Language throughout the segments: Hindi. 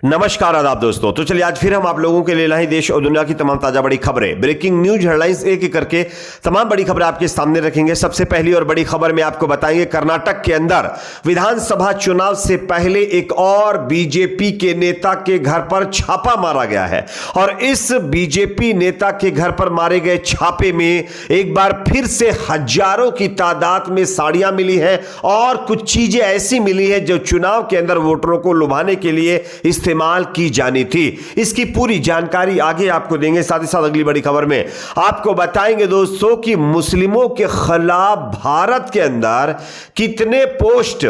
नमस्कार आदाब दोस्तों। तो चलिए आज फिर हम आप लोगों के लिए लाए देश और दुनिया की तमाम ताजा बड़ी खबरें, ब्रेकिंग न्यूज हेडलाइंस एक एक करके तमाम बड़ी खबरें आपके सामने रखेंगे। सबसे पहली और बड़ी खबर में आपको बताएंगे कर्नाटक के अंदर विधानसभा चुनाव से पहले एक और बीजेपी के नेता के घर पर छापा मारा गया है और इस बीजेपी नेता के घर पर मारे गए छापे में एक बार फिर से हजारों की तादाद में साड़ियां मिली हैं और कुछ चीजें ऐसी मिली है जो चुनाव के अंदर वोटरों को लुभाने के लिए इस्तेमाल की जानी थी। इसकी पूरी जानकारी आगे आपको देंगे। साथ ही साथ अगली बड़ी खबर में आपको बताएंगे दोस्तों कि मुस्लिमों के खिलाफ भारत के अंदर कितने पोस्ट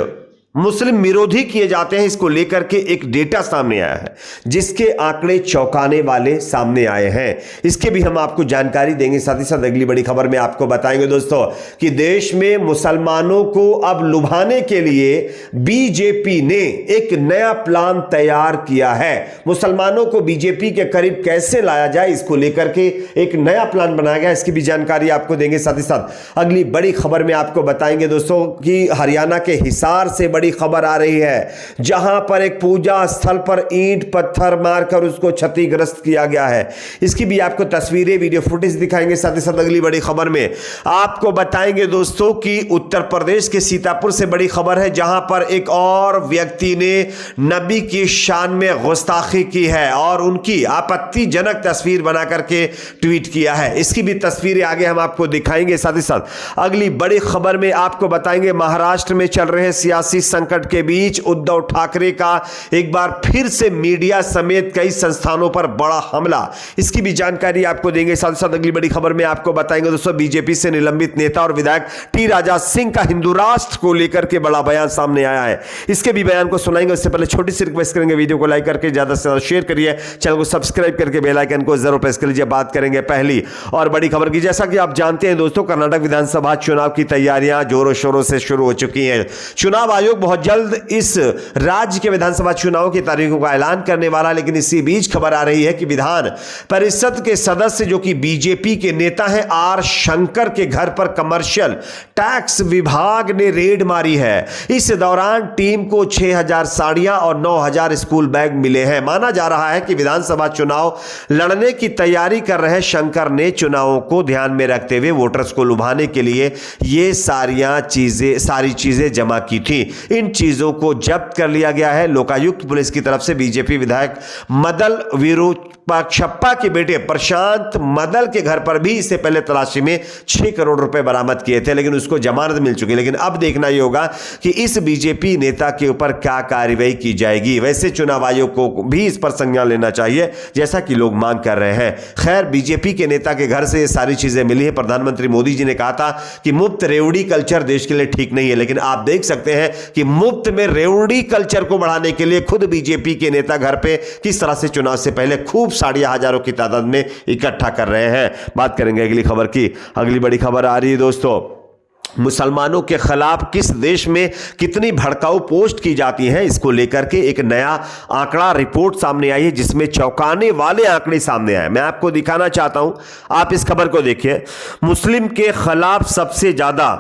मुस्लिम विरोधी किए जाते हैं, इसको लेकर के एक डेटा सामने आया है जिसके आंकड़े चौंकाने वाले सामने आए हैं। इसके भी हम आपको जानकारी देंगे। साथ ही साथ अगली बड़ी खबर में आपको बताएंगे दोस्तों कि देश में मुसलमानों को अब लुभाने के लिए बीजेपी ने एक नया प्लान तैयार किया है। मुसलमानों को बीजेपी के करीब कैसे लाया जाए, इसको लेकर के एक नया प्लान बनाया गया, इसकी भी जानकारी आपको देंगे। साथ ही साथ अगली बड़ी खबर में आपको बताएंगे दोस्तों कि हरियाणा के हिसार से बड़ी खबर आ रही है जहां पर एक पूजा स्थल पर ईंट पत्थर मारकर उसको क्षतिग्रस्त किया गया है। इसकी भी आपको तस्वीरें वीडियो फुटेज दिखाएंगे। साथ ही साथ अगली बड़ी खबर में आपको बताएंगे दोस्तों कि उत्तर प्रदेश के सीतापुर से बड़ी खबर है जहां पर एक और व्यक्ति ने नबी की शान में गुस्ताखी की है और उनकी आपत्तिजनक तस्वीर बना करके ट्वीट किया है। इसकी भी तस्वीरें आगे हम आपको दिखाएंगे। साथ ही साथ अगली बड़ी खबर में आपको बताएंगे महाराष्ट्र में चल रहे सियासी संकट के बीच उद्धव ठाकरे का एक बार फिर से मीडिया समेत कई संस्थानों पर बड़ा हमला, इसकी भी जानकारी आपको देंगे। साथ साथ अगली बड़ी खबर में आपको बताएंगे दोस्तों बीजेपी से निलंबित नेता और विधायक टी राजा सिंह का हिंदू राष्ट्र को लेकर के बड़ा बयान सामने आया है। इसके भी बयान को सुनाएंगे। उससे पहले छोटी सी रिक्वेस्ट करेंगे, वीडियो को लाइक करके ज्यादा से ज्यादा शेयर करिए, चैनल को सब्सक्राइब करके बेल आइकन को जरूर प्रेस कर लीजिए। बात करेंगे पहली और बड़ी खबर की। जैसा कि आप जानते हैं दोस्तों कर्नाटक विधानसभा चुनाव की तैयारियां जोरों शोरों से शुरू हो चुकी हैं। चुनाव आयोग बहुत जल्द इस राज्य के विधानसभा चुनाव की तारीखों का ऐलान करने वाला, लेकिन इसी बीच खबर आ रही है कि विधान परिषद के सदस्य जो कि बीजेपी के नेता हैं आर शंकर के घर पर कमर्शियल टैक्स विभाग ने रेड मारी है। इस दौरान टीम को 6000 साड़ियां और 9000 स्कूल बैग मिले हैं। माना जा रहा है कि विधानसभा चुनाव लड़ने की तैयारी कर रहे शंकर ने चुनावों को ध्यान में रखते हुए वोटर्स को लुभाने के लिए ये सारी चीजें जमा की थी। इन चीजों को जब्त कर लिया गया है। लोकायुक्त पुलिस की तरफ से बीजेपी विधायक मदल विरूपाक्षप्पा के बेटे प्रशांत मदल के घर पर भी इससे पहले तलाशी में 6 करोड़ रुपए बरामद किए थे, लेकिन उसको जमानत मिल चुकी है। लेकिन अब देखना यह होगा कि इस बीजेपी नेता के ऊपर क्या कार्रवाई की जाएगी। वैसे चुनाव आयोग को भी इस पर संज्ञान लेना चाहिए जैसा कि लोग मांग कर रहे हैं। खैर, बीजेपी के नेता के घर से ये सारी चीजें मिली है। प्रधानमंत्री मोदी जी ने कहा था कि मुफ्त रेवड़ी कल्चर देश के लिए ठीक नहीं है, लेकिन आप देख सकते हैं कि मुफ्त में रेवड़ी कल्चर को बढ़ाने के लिए खुद बीजेपी के नेता घर पे किस तरह से चुनाव से पहले खूब साड़ियां हजारों की तादाद में इकट्ठा कर रहे हैं। बात करेंगे अगली खबर की। अगली बड़ी खबर आ रही है दोस्तों मुसलमानों के खिलाफ किस देश में कितनी भड़काऊ पोस्ट की जाती हैं, इसको लेकर के एक नया आंकड़ा रिपोर्ट सामने आई है जिसमें चौंकाने वाले आंकड़े सामने आए। मैं आपको दिखाना चाहता हूं, आप इस खबर को देखिए। मुस्लिम के खिलाफ सबसे ज्यादा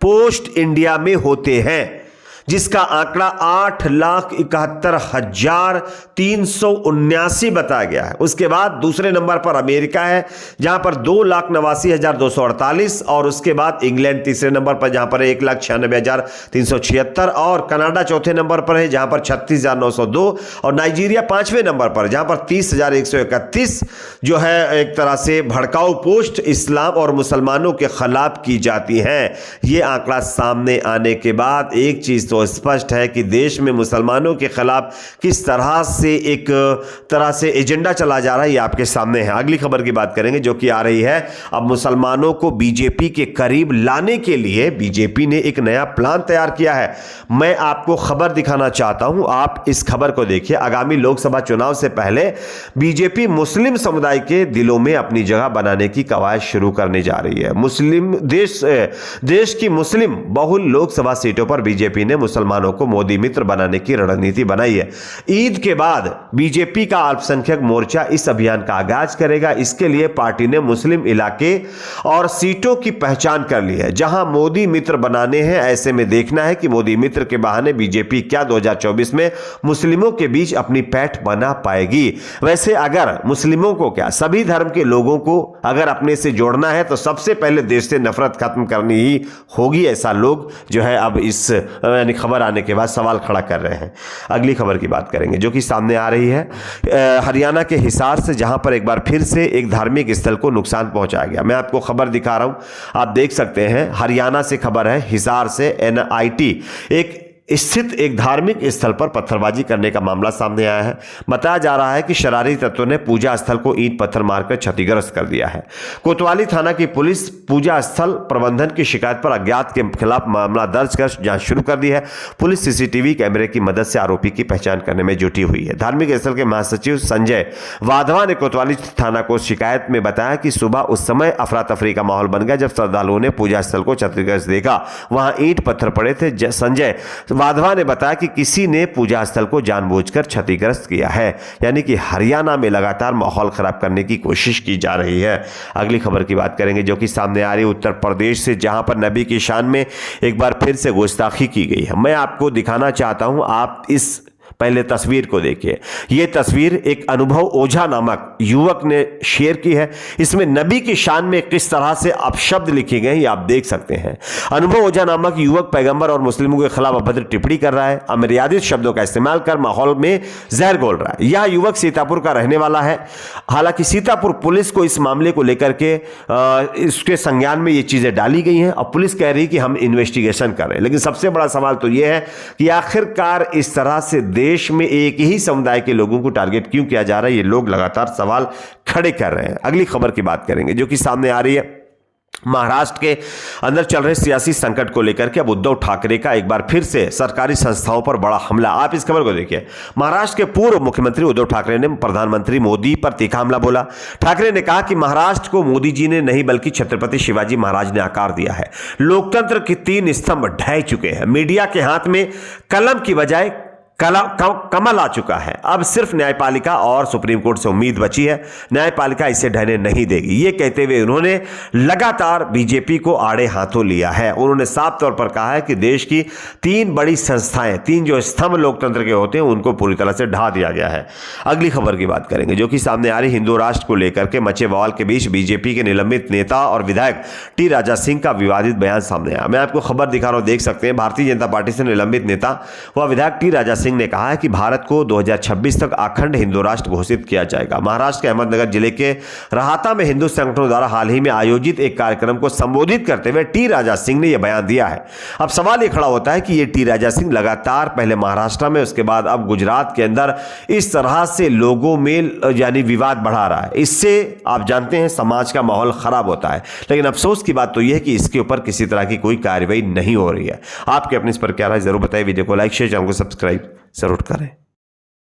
पोस्ट इंडिया में होते हैं जिसका आंकड़ा 8,71,379 बताया गया है। उसके बाद दूसरे नंबर पर अमेरिका है जहां पर 2,89,248 और उसके बाद इंग्लैंड तीसरे नंबर पर जहां पर 1,96,376 और कनाडा चौथे नंबर पर है जहां पर 36,902 और नाइजीरिया पांचवें नंबर पर जहां पर 30,131 जो है एक तरह से भड़काऊ पोस्ट इस्लाम और मुसलमानों के खिलाफ की जाती हैं। यह आंकड़ा सामने आने के बाद एक चीज तो स्पष्ट है कि देश में मुसलमानों के खिलाफ किस तरह से एक तरह से एजेंडा चला जा रहा है, ये आपके सामने है। अगली खबर की बात करेंगे जो कि आ रही है। अब मुसलमानों को बीजेपी के करीब लाने के लिए बीजेपी ने एक नया प्लान तैयार किया है। मैं आपको खबर दिखाना चाहता हूं, आप इस खबर को देखिए। आगामी लोकसभा चुनाव से पहले बीजेपी मुस्लिम समुदाय के दिलों में अपनी जगह बनाने की कवायद शुरू करने जा रही है। मुस्लिम देश की मुस्लिम बहुल लोकसभा सीटों पर बीजेपी ने मुसलमानों को मोदी मित्र बनाने की रणनीति बनाई है। ईद के बाद बीजेपी का अल्पसंख्यक मोर्चा इस अभियान का आगाज करेगा। इसके लिए पार्टी ने मुस्लिम इलाके और सीटों की पहचान कर ली है जहां मोदी मित्र बनाने हैं। ऐसे में देखना है कि मोदी मित्र के बहाने बीजेपी क्या 2024 में मुस्लिमों के बीच अपनी पैठ बना पाएगी। वैसे अगर मुस्लिमों को क्या सभी धर्म के लोगों को अगर अपने से जोड़ना है तो सबसे पहले देश से नफरत खत्म करनी ही होगी। ऐसा लोग जो है अब इस यानी खबर आने के बाद सवाल खड़ा कर रहे हैं। अगली खबर की बात करेंगे जो कि सामने आ रही है हरियाणा के हिसार से, जहां पर एक बार फिर से एक धार्मिक स्थल को नुकसान पहुंचाया गया। मैं आपको खबर दिखा रहा हूं, आप देख सकते हैं हरियाणा से खबर है। हिसार से NIT एक स्थित एक धार्मिक स्थल पर पत्थरबाजी करने का मामला सामने आया है। बताया जा रहा है कि शरारती तत्वों ने पूजा स्थल को ईंट पत्थर मारकर क्षतिग्रस्त कर दिया है। कोतवाली थाना की पुलिस पूजा स्थल प्रबंधन की शिकायत पर अज्ञात के खिलाफ मामला दर्ज कर जांच शुरू कर दी है। पुलिस CCTV कैमरे की मदद से आरोपी की पहचान करने में जुटी हुई है। धार्मिक स्थल के महासचिव संजय वाधवा ने कोतवाली थाना को शिकायत में बताया कि सुबह उस समय अफरा तफरी का माहौल बन गया जब श्रद्धालुओं ने पूजा स्थल को क्षतिग्रस्त देखा। वहां ईंट पत्थर पड़े थे। संजय वाधवा ने बताया कि किसी ने पूजा स्थल को जानबूझकर क्षतिग्रस्त किया है, यानी कि हरियाणा में लगातार माहौल खराब करने की कोशिश की जा रही है। अगली खबर की बात करेंगे जो कि सामने आ रही है उत्तर प्रदेश से, जहां पर नबी की शान में एक बार फिर से गुस्ताखी की गई है। मैं आपको दिखाना चाहता हूं, आप इस पहले तस्वीर को देखिए। यह तस्वीर एक अनुभव ओझा नामक युवक ने शेयर की है। इसमें नबी की शान में किस तरह से अपशब्द लिखे गए ये आप देख सकते हैं। अनुभव ओझा नामक युवक पैगंबर और मुस्लिमों के खिलाफ अभद्र टिप्पणी कर रहा है, अमर्यादित शब्दों का इस्तेमाल कर माहौल में जहर घोल रहा है। यह युवक सीतापुर का रहने वाला है। हालांकि सीतापुर पुलिस को इस मामले को लेकर के इसके संज्ञान में ये चीजें डाली गई हैं और पुलिस कह रही है कि हम इन्वेस्टिगेशन कर रहे हैं। लेकिन सबसे बड़ा सवाल तो यह है कि आखिरकार इस तरह से देश में एक ही समुदाय के लोगों को टारगेट क्यों किया जा रहा है, ये लोग लगातार सवाल खड़े कर रहे हैं। अगली खबर की बात करेंगे जो कि सामने आ रही है महाराष्ट्र के अंदर चल रहे सियासी संकट को लेकर के अब उद्धव ठाकरे का एक बार फिर से सरकारी संस्थाओं पर बड़ा हमला। आप इस खबर को देखिए। महाराष्ट्र के पूर्व मुख्यमंत्री उद्धव ठाकरे ने प्रधानमंत्री मोदी पर तीखा हमला बोला। ठाकरे ने कहा कि महाराष्ट्र को मोदी जी ने नहीं बल्कि छत्रपति शिवाजी महाराज ने आकार दिया है। लोकतंत्र के 3 स्तंभ ढह चुके हैं। मीडिया के हाथ में कलम की बजाय कमल आ चुका है। अब सिर्फ न्यायपालिका और सुप्रीम कोर्ट से उम्मीद बची है। न्यायपालिका इसे ढहने नहीं देगी। ये कहते हुए उन्होंने लगातार बीजेपी को आड़े हाथों लिया है। उन्होंने साफ तौर पर कहा है कि देश की 3 बड़ी संस्थाएं, 3 जो स्तंभ लोकतंत्र के होते हैं उनको पूरी तरह से ढा दिया गया है। अगली खबर की बात करेंगे जो कि सामने आ रही हिंदू राष्ट्र को लेकर के मचे बवाल के बीच बीजेपी के निलंबित नेता और विधायक टी राजा सिंह का विवादित बयान सामने आया। मैं आपको खबर दिखा रहा हूं, देख सकते हैं। भारतीय जनता पार्टी से निलंबित नेता व विधायक टी राजा सिंह ने कहा है कि भारत को 2026 तक अखंड हिंदू राष्ट्र घोषित किया जाएगा। महाराष्ट्र के अहमदनगर जिले के राहता में हिंदू संगठनों द्वारा हाल ही में आयोजित एक कार्यक्रम को संबोधित करते हुए टी राजा सिंह ने यह बयान दिया है। अब सवाल यह खड़ा होता है कि यह टी राजा सिंह लगातार पहले महाराष्ट्र में, उसके बाद अब गुजरात के अंदर इस तरह से लोगों में यानी विवाद बढ़ा रहा है। इससे आप जानते हैं समाज का माहौल खराब होता है। लेकिन अफसोस की बात तो यह है कि इसके ऊपर किसी तरह की कोई कार्रवाई नहीं हो रही है। आपके अपने इस पर क्या राय जरूर बताइए। वीडियो को लाइक शेयर, चैनल को सब्सक्राइब जरूर करें।